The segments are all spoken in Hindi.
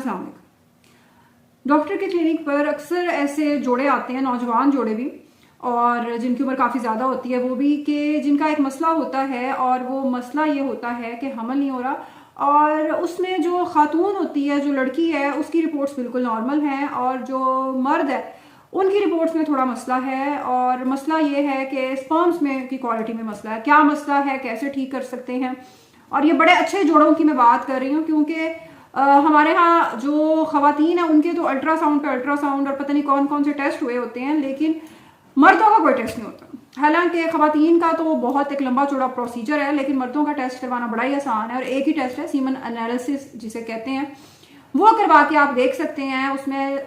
अस्सलाम वालेकुम। डॉक्टर के क्लिनिक पर अक्सर ऐसे जोड़े आते हैं, नौजवान जोड़े भी, और जिनकी उम्र काफ़ी ज़्यादा होती है, वो भी कि जिनका एक मसला होता है, और वो मसला ये होता है कि हमल नहीं हो रहा, और उसमें जो खातून होती है, जो लड़की है, उसकी रिपोर्ट्स बिल्कुल नॉर्मल हैं, और जो मर्द है उनकी रिपोर्ट्स में थोड़ा मसला है। और मसला ये है कि स्पर्म्स में की क्वालिटी में मसला है। क्या मसला है, कैसे ठीक कर सकते हैं? और ये बड़े अच्छे जोड़ों की मैं बात कर रही हूँ, क्योंकि हमारे यहाँ जो खवातीन है उनके तो अल्ट्रासाउंड पे अल्ट्रासाउंड और पता नहीं कौन कौन से टेस्ट हुए होते हैं, लेकिन मर्दों का कोई टेस्ट नहीं होता। हालांकि खवातीन का तो बहुत एक लंबा चौड़ा प्रोसीजर है, लेकिन मर्दों का टेस्ट करवाना बड़ा ही आसान है, और एक ही टेस्ट है, सीमन एनालिसिस जिसे कहते हैं, वो करवा के आप देख सकते हैं।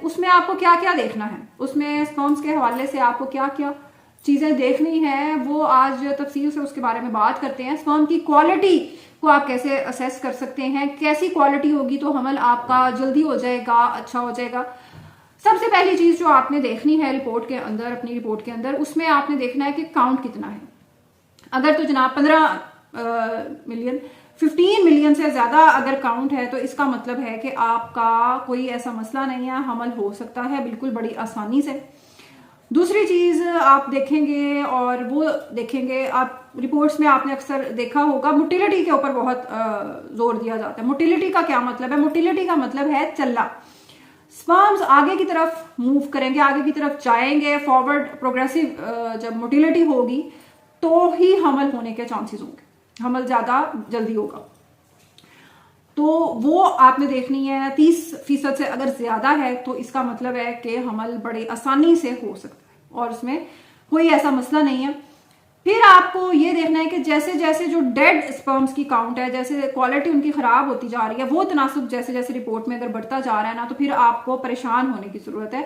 उसमें आपको क्या क्या देखना है, उसमें स्पर्म्स के हवाले से आपको क्या क्या चीजें देखनी है, वो आज तफसील से उसके बारे में बात करते हैं। स्पर्म की क्वालिटी को आप कैसे असेस कर सकते हैं, कैसी क्वालिटी होगी तो हमल आपका जल्दी हो जाएगा, अच्छा हो जाएगा। सबसे पहली चीज जो आपने देखनी है रिपोर्ट के अंदर, अपनी रिपोर्ट के अंदर, उसमें आपने देखना है कि काउंट कितना है। अगर तो जनाब 15 मिलियन 15 मिलियन से ज्यादा अगर काउंट है तो इसका मतलब है कि आपका कोई ऐसा मसला नहीं है, हमल हो सकता है बिल्कुल बड़ी आसानी से। दूसरी चीज आप देखेंगे, और वो देखेंगे आप रिपोर्ट्स में, आपने अक्सर देखा होगा मोटिलिटी के ऊपर बहुत जोर दिया जाता है। मोटिलिटी का क्या मतलब है? मोटिलिटी का मतलब है चलना। स्पर्म्स आगे की तरफ मूव करेंगे, आगे की तरफ जाएंगे, फॉरवर्ड प्रोग्रेसिव जब मोटिलिटी होगी तो ही हमल होने के चांसेस होंगे, हमल ज्यादा जल्दी होगा। तो वो आपने देखनी है। 30% से अगर ज्यादा है तो इसका मतलब है कि हमल बड़े आसानी से हो सकता है और उसमें कोई ऐसा मसला नहीं है। फिर आपको ये देखना है कि जैसे जैसे जो डेड स्पर्म्स की काउंट है, जैसे क्वालिटी उनकी खराब होती जा रही है, वो तनासुब जैसे जैसे रिपोर्ट में अगर बढ़ता जा रहा है ना, तो फिर आपको परेशान होने की जरूरत है,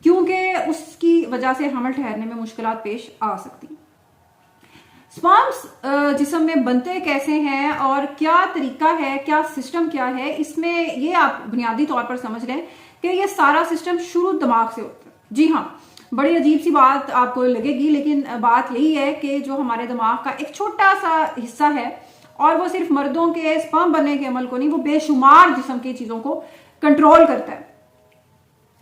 क्योंकि उसकी वजह से हमल ठहरने में मुश्किलात पेश आ सकती है। स्पर्म्स जिस्म में बनते कैसे हैं और क्या तरीका है, क्या सिस्टम क्या है, इसमें ये आप बुनियादी तौर पर समझ लें कि ये सारा सिस्टम शुरू दिमाग से होता है। जी हाँ, बड़ी अजीब सी बात आपको लगेगी, लेकिन बात यही है कि जो हमारे दिमाग का एक छोटा सा हिस्सा है, और वो सिर्फ मर्दों के स्पर्म बनने के अमल को नहीं, वो बेशुमार जिस्म की चीजों को कंट्रोल करता है।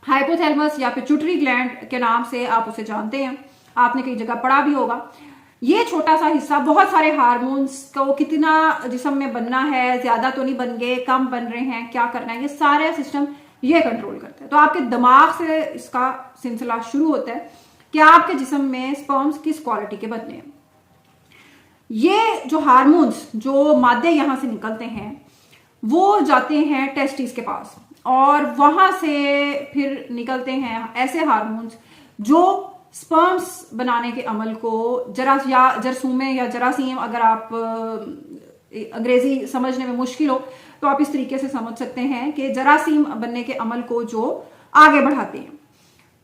हाइपोथैलेमस या पिट्यूटरी ग्लैंड के नाम से आप उसे जानते हैं, आपने कई जगह पढ़ा भी होगा। ये छोटा सा हिस्सा बहुत सारे हार्मोन्स को, कितना जिस्म में बनना है, ज्यादा तो नहीं बन गए, कम बन रहे हैं, क्या करना है, ये सारे सिस्टम ये कंट्रोल करता है। तो आपके दिमाग से इसका सिलसिला शुरू होता है कि आपके जिस्म में स्पर्म्स किस क्वालिटी के बनने हैं। ये जो हार्मोन्स, जो मादे यहां से निकलते हैं, वो जाते हैं टेस्टिस के पास, और वहां से फिर निकलते हैं ऐसे हार्मोन्स जो स्पर्म्स बनाने के अमल को जरासीम या जरासीम, अगर आप अंग्रेजी समझने में मुश्किल हो तो आप इस तरीके से समझ सकते हैं कि जरासीम बनने के अमल को जो आगे बढ़ाते हैं।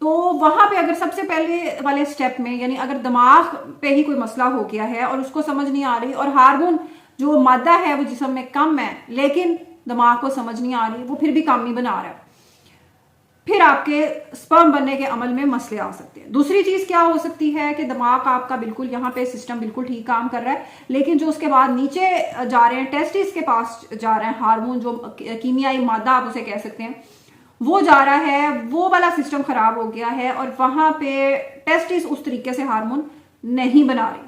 तो वहां पे अगर सबसे पहले वाले स्टेप में, यानी अगर दिमाग पे ही कोई मसला हो गया है और उसको समझ नहीं आ रही, और हार्मोन जो मादा है वो जिस्म में कम है, लेकिन दिमाग को समझ नहीं आ रही, वो फिर भी काम नहीं बना रहा है, फिर आपके स्पर्म बनने के अमल में मसले आ सकते हैं। दूसरी चीज क्या हो सकती है कि दिमाग आपका बिल्कुल यहाँ पे सिस्टम बिल्कुल ठीक काम कर रहा है, लेकिन जो उसके बाद नीचे जा रहे हैं, टेस्टिस के पास जा रहे हैं हार्मोन, जो कीमियाई मादा आप उसे कह सकते हैं, वो जा रहा है, वो वाला सिस्टम खराब हो गया है, और वहां पे टेस्टिस उस तरीके से हार्मोन नहीं बना रही,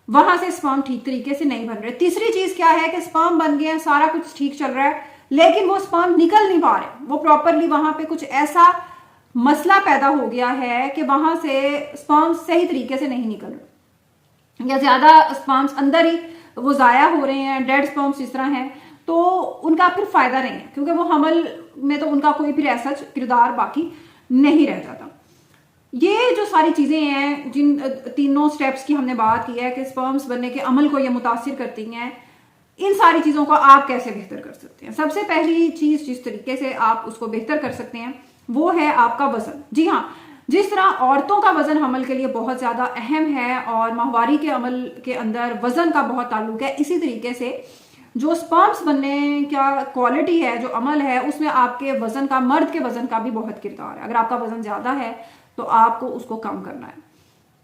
वहां से स्पर्म ठीक तरीके से नहीं बन रहे। तीसरी चीज क्या है कि स्पर्म बन गए, सारा कुछ ठीक चल रहा है, लेकिन वो स्पर्म निकल नहीं पा रहे, वो प्रॉपरली, वहां पे कुछ ऐसा मसला पैदा हो गया है कि वहां से स्पर्म सही तरीके से नहीं निकल रहे, या ज्यादा स्पर्म्स अंदर ही वो जाया हो रहे हैं, डेड स्पर्म्स इस तरह हैं, तो उनका फिर फायदा नहीं है, क्योंकि वो हमल में तो उनका कोई फिर ऐसा किरदार बाकी नहीं रह जाता। ये जो सारी चीजें हैं, जिन तीनों स्टेप्स की हमने बात की है कि स्पर्म्स बनने के अमल को ये मुतासिर करती हैं, इन सारी चीजों को आप कैसे बेहतर कर सकते हैं? सबसे पहली चीज जिस तरीके से आप उसको बेहतर कर सकते हैं वो है आपका वजन। जी हाँ, जिस तरह औरतों का वजन हमल के लिए बहुत ज्यादा अहम है और माहवारी के अमल के अंदर वजन का बहुत ताल्लुक है, इसी तरीके से जो स्पर्म्स बनने का क्वालिटी है, जो अमल है, उसमें आपके वजन का, मर्द के वजन का भी बहुत किरदार है। अगर आपका वजन ज्यादा है तो आपको उसको कम करना है,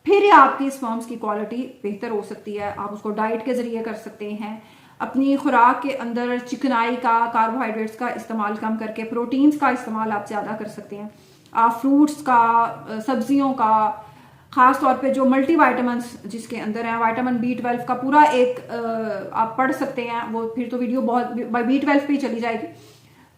फिर आपकी स्पर्म्स की क्वालिटी बेहतर हो सकती है। आप उसको डाइट के जरिए कर सकते हैं, अपनी खुराक के अंदर चिकनाई का, कार्बोहाइड्रेट्स का इस्तेमाल कम करके प्रोटीन्स का इस्तेमाल आप ज़्यादा कर सकते हैं। आप फ्रूट्स का, सब्जियों का, ख़ास तौर पे जो मल्टी वाइटामिन्स जिसके अंदर है, विटामिन B12 का पूरा एक आप पढ़ सकते हैं, वो फिर तो वीडियो बहुत B12 पे ही चली जाएगी।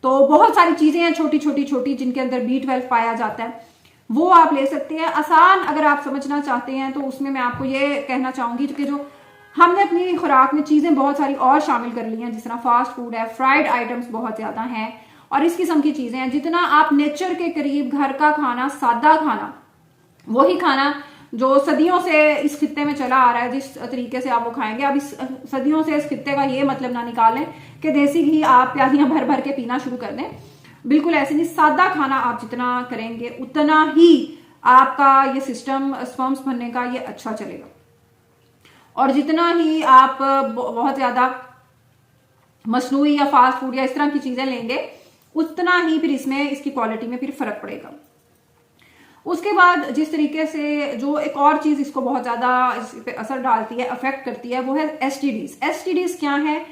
तो बहुत सारी चीज़ें हैं छोटी छोटी छोटी जिनके अंदर B12 पाया जाता है, वो आप ले सकते हैं। आसान अगर आप समझना चाहते हैं तो उसमें मैं आपको ये कहना चाहूँगी कि जो हमने अपनी खुराक में चीज़ें बहुत सारी और शामिल कर ली हैं, जिस तरह फास्ट फूड है, फ्राइड आइटम्स बहुत ज़्यादा हैं और इस किस्म की चीज़ें हैं। जितना आप नेचर के करीब घर का खाना, सादा खाना, वही खाना जो सदियों से इस खित्ते में चला आ रहा है, जिस तरीके से आप वो खाएंगे, अब इस सदियों से इस खित्ते का ये मतलब ना निकालें कि देसी घी आप प्यालियां भर भर के पीना शुरू कर दें। बिल्कुल ऐसे नहीं। सादा खाना आप जितना करेंगे उतना ही आपका ये सिस्टम स्पर्म्स बनने का ये अच्छा चलेगा, और जितना ही आप बहुत ज्यादा मसनूई या फास्ट फूड या इस तरह की चीजें लेंगे उतना ही फिर इसमें इसकी क्वालिटी में फिर फर्क पड़ेगा। उसके बाद जिस तरीके से जो एक और चीज इसको बहुत ज्यादा इस पे असर डालती है, अफेक्ट करती है, वो है एसटीडीज। एसटीडीज क्या है?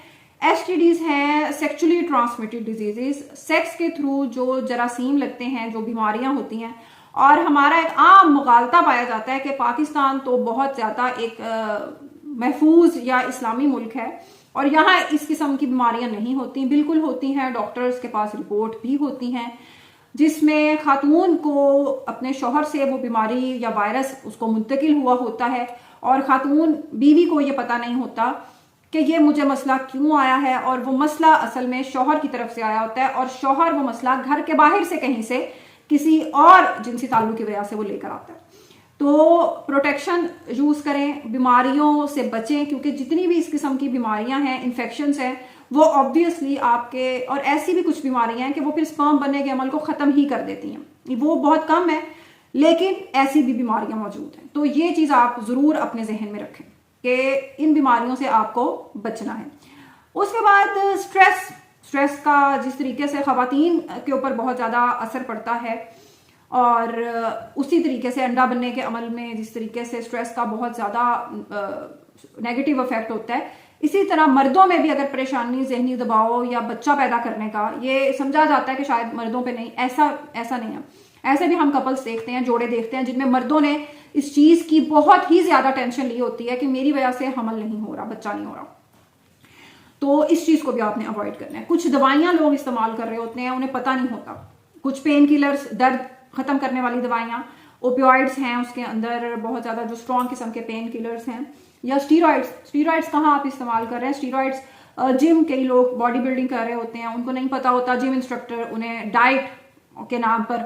एसटीडीज है सेक्सुअली ट्रांसमिटेड डिजीजेस। सेक्स के थ्रू जो जरासीम लगते हैं, जो बीमारियां होती हैं, और हमारा एक आम मुगालता पाया जाता है कि पाकिस्तान तो बहुत ज्यादा एक महफूज या इस्लामी मुल्क है और यहाँ इस किस्म की बीमारियां नहीं होती। बिल्कुल होती हैं, डॉक्टर्स के पास रिपोर्ट भी होती हैं जिसमें खातून को अपने शौहर से वो बीमारी या वायरस उसको मुंतकिल हुआ होता है और खातून बीवी को ये पता नहीं होता कि ये मुझे मसला क्यों आया है, और वो मसला असल में शौहर की तरफ से आया होता है और शौहर वो मसला घर के बाहर से कहीं से किसी और जिनसी ताल्लुक की वजह से वो लेकर आता है। तो प्रोटेक्शन यूज करें, बीमारियों से बचें, क्योंकि जितनी भी इस किस्म की बीमारियां हैं, इन्फेक्शंस हैं, वो ऑब्वियसली आपके, और ऐसी भी कुछ बीमारियां हैं कि वो फिर स्पर्म बनने के अमल को खत्म ही कर देती हैं। वो बहुत कम है लेकिन ऐसी भी बीमारियां मौजूद हैं। तो ये चीज आप जरूर अपने जहन में रखें कि इन बीमारियों से आपको बचना है। उसके बाद स्ट्रेस का जिस तरीके से खवातीन के ऊपर बहुत ज्यादा असर पड़ता है, और उसी तरीके से अंडा बनने के अमल में जिस तरीके से स्ट्रेस का बहुत ज्यादा नेगेटिव इफेक्ट होता है, इसी तरह मर्दों में भी अगर परेशानी, जहनी दबाव या बच्चा पैदा करने का, ये समझा जाता है कि शायद मर्दों पे नहीं, ऐसा नहीं है। ऐसे भी हम कपल्स देखते हैं, जोड़े देखते हैं जिनमें मर्दों ने इस चीज की बहुत ही ज्यादा टेंशन ली होती है कि मेरी वजह से हमल नहीं हो रहा, बच्चा नहीं हो रहा। तो इस चीज को भी आपने अवॉइड करना है। कुछ दवाइयां लोग इस्तेमाल कर रहे होते हैं, उन्हें पता नहीं होता। कुछ पेन किलर्स, दर्द खत्म करने वाली दवाइयां, ओपियोइड्स हैं उसके अंदर बहुत ज्यादा, जो स्ट्रॉन्ग किस्म के पेन किलर्स हैं, या स्टीरॉइड्स कहाँ आप इस्तेमाल कर रहे हैं? स्टीरॉइड्स जिम, कई लोग बॉडी बिल्डिंग कर रहे होते हैं, उनको नहीं पता होता, जिम इंस्ट्रक्टर उन्हें डाइट के नाम पर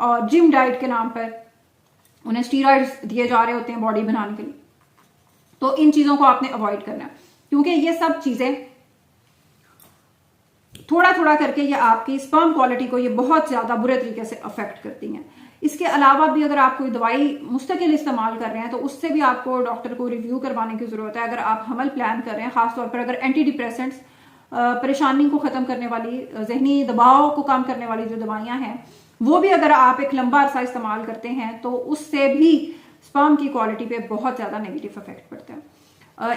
और जिम डाइट के नाम पर उन्हें स्टीरॉइड्स दिए जा रहे होते हैं बॉडी बनाने के लिए। तो इन चीजों को आपने अवॉइड करना है, क्योंकि ये सब चीजें थोड़ा थोड़ा करके ये आपकी स्पर्म क्वालिटी को ये बहुत ज्यादा बुरे तरीके से अफेक्ट करती हैं। इसके अलावा भी अगर आप कोई दवाई मुस्तकिल इस्तेमाल कर रहे हैं तो उससे भी आपको डॉक्टर को रिव्यू करवाने की जरूरत है। अगर आप हमल प्लान कर रहे हैं, खासतौर पर अगर एंटी डिप्रेसेंट्स, परेशानी को खत्म करने वाली, जहनी दबाव को कम करने वाली जो दवाइयां हैं, वो भी अगर आप एक लंबा अरसा इस्तेमाल करते हैं तो उससे भी स्पर्म की क्वालिटी पे बहुत ज्यादा नेगेटिव इफेक्ट पड़ता है।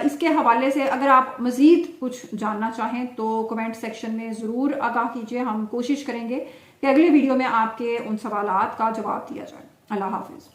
इसके हवाले से अगर आप मजीद कुछ जानना चाहें तो कमेंट सेक्शन में जरूर आगाह कीजिए। हम कोशिश करेंगे कि अगले वीडियो में आपके उन सवालात का जवाब दिया जाए। अल्लाह हाफिज।